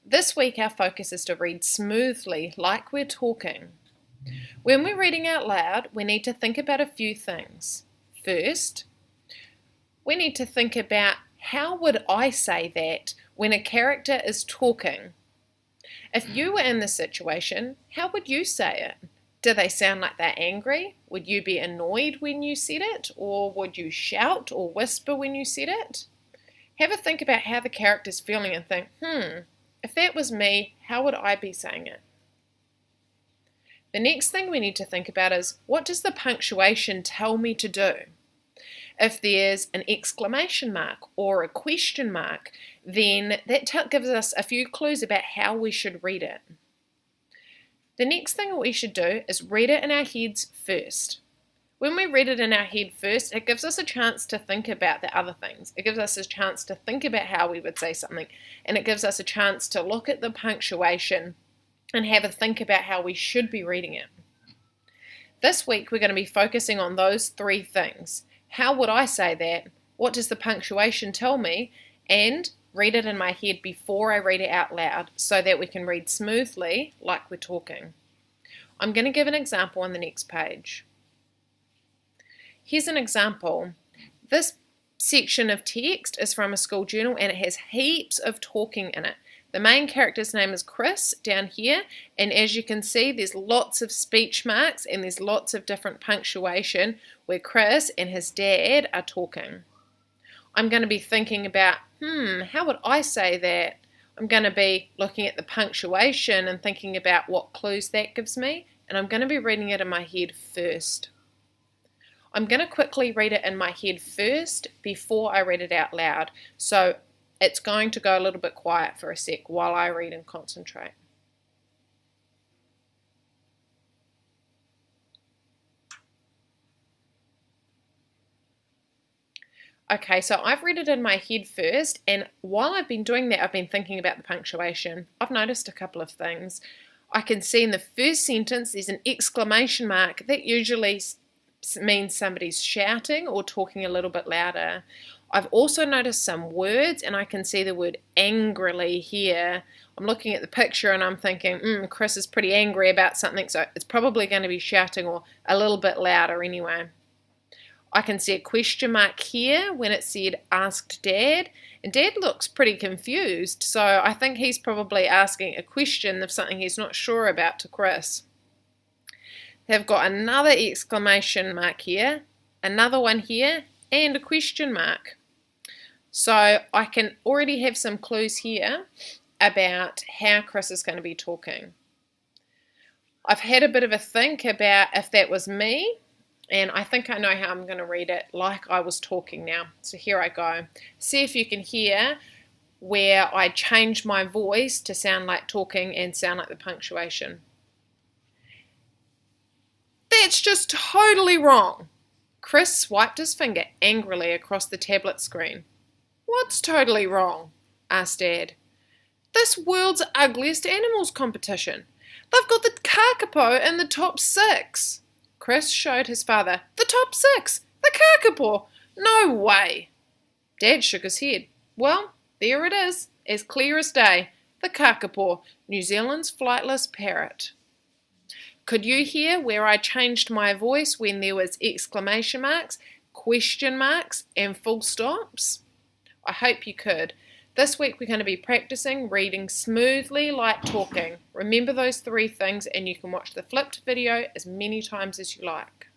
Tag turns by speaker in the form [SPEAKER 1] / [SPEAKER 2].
[SPEAKER 1] This week our focus is to read smoothly like we're talking. When we're reading out loud, we need to think about a few things. First, we need to think about how would I say that when a character is talking. If you were in this situation, how would you say it? Do they sound like they're angry? Would you be annoyed when you said it? Or would you shout or whisper when you said it? Have a think about how the character's feeling and think, if that was me, how would I be saying it? The next thing we need to think about is, what does the punctuation tell me to do? If there's an exclamation mark or a question mark, then that gives us a few clues about how we should read it. The next thing we should do is read it in our heads first. When we read it in our head first, it gives us a chance to think about the other things. It gives us a chance to think about how we would say something, and it gives us a chance to look at the punctuation and have a think about how we should be reading it. This week we're going to be focusing on those three things. How would I say that? What does the punctuation tell me? And read it in my head before I read it out loud so that we can read smoothly like we're talking. I'm going to give an example on the next page. Here's an example. This section of text is from a school journal and it has heaps of talking in it. The main character's name is Chris down here, and as you can see there's lots of speech marks and there's lots of different punctuation where Chris and his dad are talking. I'm going to be thinking about, how would I say that? I'm going to be looking at the punctuation and thinking about what clues that gives me, and I'm going to be reading it in my head first. I'm going to quickly read it in my head first before I read it out loud, so it's going to go a little bit quiet for a sec while I read and concentrate. Okay, so I've read it in my head first, and while I've been doing that, I've been thinking about the punctuation. I've noticed a couple of things. I can see in the first sentence there's an exclamation mark. That usually means somebody's shouting or talking a little bit louder. I've also noticed some words, and I can see the word angrily here. I'm looking at the picture and I'm thinking, Chris is pretty angry about something, so it's probably going to be shouting or a little bit louder anyway. I can see a question mark here when it said asked Dad, and Dad looks pretty confused, so I think he's probably asking a question of something he's not sure about to Chris. They've got another exclamation mark here, another one here, and a question mark. So I can already have some clues here about how Chris is going to be talking. I've had a bit of a think about if that was me, and I think I know how I'm going to read it like I was talking now. So here I go. See if you can hear where I change my voice to sound like talking and sound like the punctuation. That's just totally wrong. Chris swiped his finger angrily across the tablet screen. What's totally wrong? Asked Dad. This world's ugliest animals competition. They've got the kakapo in the top 6. Chris showed his father. The top 6! The kakapo! No way! Dad shook his head. Well, there it is, as clear as day. The kakapo, New Zealand's flightless parrot. Could you hear where I changed my voice when there was exclamation marks, question marks, and full stops? I hope you could. This week we're going to be practicing reading smoothly like talking. Remember those 3 things, and you can watch the flipped video as many times as you like.